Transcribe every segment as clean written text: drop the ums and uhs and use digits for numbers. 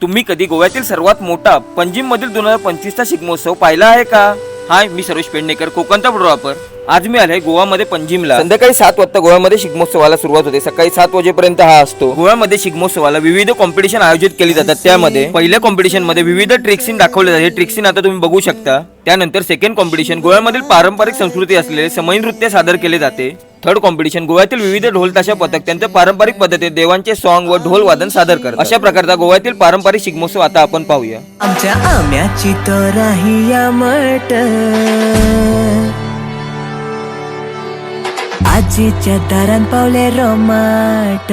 तुम्ही कधी गोव्यातील सर्वात मोठा पंजिम मधील 2025चा शिगमोत्सव पाहिला आहे का? हाय, मी सर्वेश पेडणेकर, कोकणचा फोटोग्राफर. आज मी आलोय गोवामध्ये पंजिमला. संध्याकाळी 7 वाजता गोव्यामध्ये शिगमोत्सवाला सुरुवात होते. सकाळी 7 वाजेपर्यंत हा असतो. गोव्यामध्ये शिगमोत्सवाला विविध कॉम्पिटिशन आयोजित केली जातात. त्यामध्ये पहिल्या कॉम्पिटिशन मध्ये विविध ट्रिक सीन दाखवले जाते. हे ट्रिक सीन आता तुम्ही बघू शकता. त्यानंतर सेकंड कॉम्पिटिशन गोव्यामधील पारंपरिक संस्कृती असलेले समई नृत्य सादर केले जाते. थर्ड कॉम्पिटिशन गोव्यातील विविध ढोल ताशा पथक त्यांच्या पारंपरिक पद्धतीने देवांचे सॉन्ग व ढोल वादन सादर करतात. अशा प्रकारचा गोव्यातील पारंपरिक शिगमोत्सव आता आपण पाहूया. आमच्या आम्याची तो राहिया मट आजीच्या दारान पावले रोमाट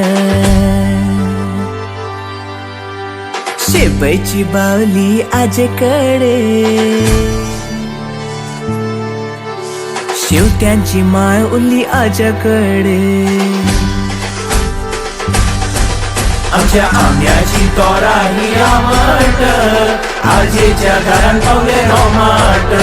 शेबाईची बावली आजेकडे शेवट्यांची माळ उरली आजाकडे आमच्या आम्याची तोरा ही आमट आजीच्या घरान पावले रोमाट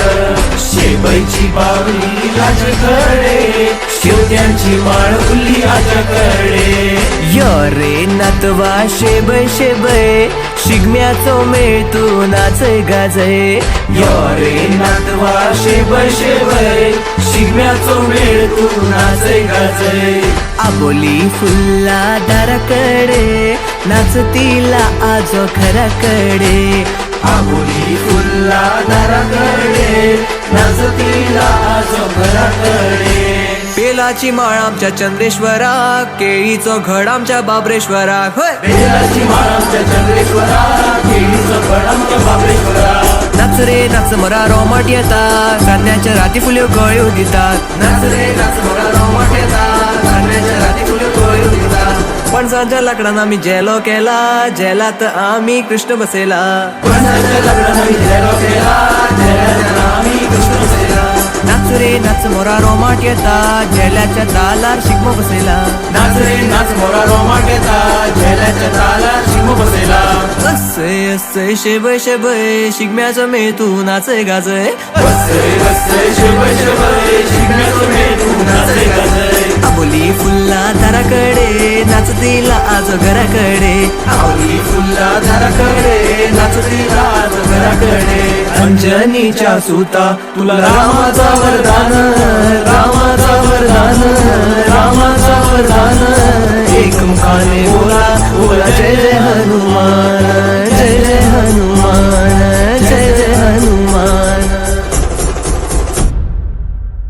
शेबाईची बावली आजकडे शेवट्यांची माळ उरली आजकडे. यो रे नातवा शेबय शेबय शिगम्याचो मेळ तू नाचय गाजय यो रे नातवा शेबय शेबय शिगम्याचो मेळ तू नाचय गाजय. आबोली फुल्ला दाराकडे नाचतीला आजो घराकडे आबोली फुल्ला दाराकडे नाचतीला आजो घराकडे. बेलाची माळ आमच्या चंद्रेश्वराक केळीचो घड आमच्या बाबरेश्वराक बेलाची माळ आमच्या चंद्रेश्वराक केळीचो घड आमच्या बाबरेश्वराक. नाच रे नाच मरा रोमाट येतात चांदण्याच्या राती फुल्यो गळ्यो दितात नाच रे नाच मोरा रोमाट येतात चांदण्याच्या राती फुल्यो गळ्यो दितात. पणसाच्या लाकडान आम्ही जेलो केला जेलात आम्ही कृष्ण बसेला पणसाच्या लग्नात आम्ही जेलो केला जेलात आम्ही कृष्ण बसेला. नाच रे नाच मोरा रोमाट येतात जेल्याच्या तालार शिगमो बसेला नाच रे नाच मोरा रोमाट येतात जेलाच्या तालार शिगमो बसेला. असय असय शेबय शेबय शिगम्याचं मेळ तू नाचय गाजय बसय बसय शेबय शेबय शिगम्याचो मेळ तू नाचय गाजय. आबोली फुल्ला दाराकडे नाचतीला आज घराकडे आवली फुल्ला दाराकडे नाचतीला आज घराकडे. अंजनीच्या सुता तुला रामाचा वरदान रामाचा वरदान